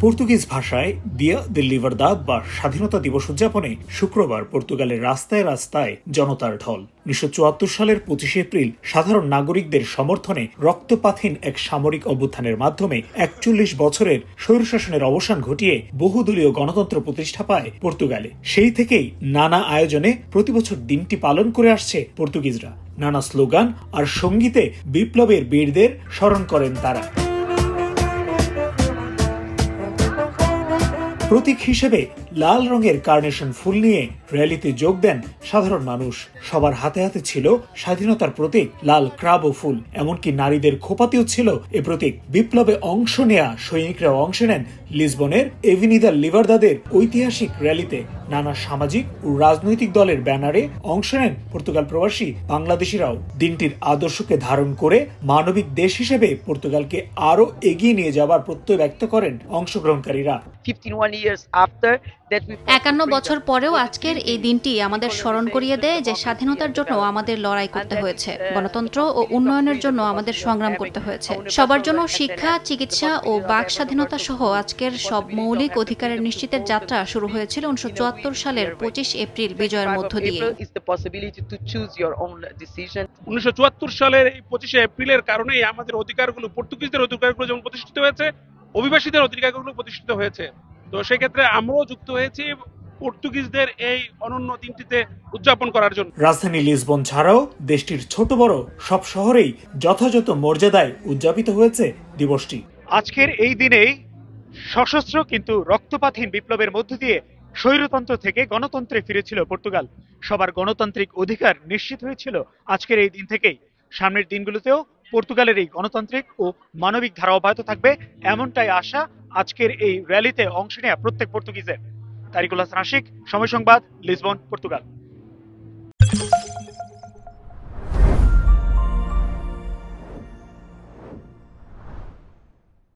Portuguese ভাষায় দিয়া দে লিবারদাদ বা স্বাধীনতা দিবস উদযাপনে শুক্রবার পর্তুগালের রাস্তায় রাস্তায় জনতার ঢল। 1974 সালের 25 এপ্রিল সাধারণ নাগরিকদের সমর্থনে রক্তপাতহীন এক সামরিক অভ্যুত্থানের মাধ্যমে 41 বছরের স্বৈরশাসনের অবসান ঘটিয়ে বহুদলীয় গণতন্ত্র প্রতিষ্ঠা পায় পর্তুগালে। সেই থেকেই নানা আয়োজনে প্রতিবছর দিনটি পালন করে আসছে পর্তুগিজরা। নানা স্লোগান আর সঙ্গীতে বিপ্লবের বীরদের স্মরণ করেন তারা। প্রতীক হিসেবে লাল রঙের কার্নেশন ফুল নিয়ে র্যালিতে যোগ দেন সাধারণ মানুষ। সবার হাতে হাতে ছিল স্বাধীনতার প্রতীক লাল ক্রাবো ফুল, এমনকি নারীদের খোপাতেও ছিল এ প্রতীক। বিপ্লবে অংশ নেয়া সৈনিকরা অংশ নেন লিসবনের এভিনিদা লিবারদাদের ঐতিহাসিক র্যালিতে। নানা সামাজিক ও রাজনৈতিক দলের ব্যানারে অংশ নেন পর্তুগাল প্রবাসী বাংলাদেশিরাও। দিনটির আদর্শকে ধারণ করে মানবিক দেশ হিসেবে পর্তুগালকে আরো এগিয়ে নিয়ে যাবার প্রত্যয় ব্যক্ত করেন অংশগ্রহণকারীরা। 51 বছর পরেও আজকের এই দিনটি আমাদের স্মরণ করিয়ে দেয় যে স্বাধীনতার জন্য আমাদের লড়াই করতে হয়েছে, গণতন্ত্র ও উন্নয়নের জন্য আমাদের সংগ্রাম করতে হয়েছে। সবার জন্য শিক্ষা, চিকিৎসা ও বাক স্বাধীনতা সহ আজকের সব মৌলিক অধিকারের নিশ্চিতের যাত্রা শুরু হয়েছিল 1974 সালের 25 এপ্রিল বিজয়ের মধ্য দিয়ে। 1974 সালের এই 25 এপ্রিলের কারণেই আমাদের অধিকারগুলো, পর্তুগিজদের অধিকারগুলো যেমন প্রতিষ্ঠিত হয়েছে, অভিবাসীদের অধিকারগুলো প্রতিষ্ঠিত হয়েছে। তো সেক্ষেত্রে আমরাও যুক্ত হয়েছি পর্তুগিজদের এই অনন্য দিনটিতে উদযাপন করার জন্য। রাজধানী লিসবন ছাড়াও দেশটির ছোট বড় সব শহরেই যথাযথ মর্যাদায় উদযাপিত হয়েছে দিবসটি। আজকের এই দিনেই সশস্ত্র কিন্তু রক্তপাতহীন বিপ্লবের মধ্য দিয়ে স্বৈরতন্ত্র থেকে গণতন্ত্রে ফিরেছিল পর্তুগাল। সবার গণতান্ত্রিক অধিকার নিশ্চিত হয়েছিল আজকের এই দিন থেকেই। সামনের দিনগুলোতেও পর্তুগালের এই গণতান্ত্রিক ও মানবিক ধারা অব্যাহত থাকবে, এমনটাই আশা আজকের এই র্যালিতে অংশ নেওয়া প্রত্যেক পর্তুগিজের। তারিকুল হাসান আশিক, সময় সংবাদ, লিসবন, পর্তুগাল।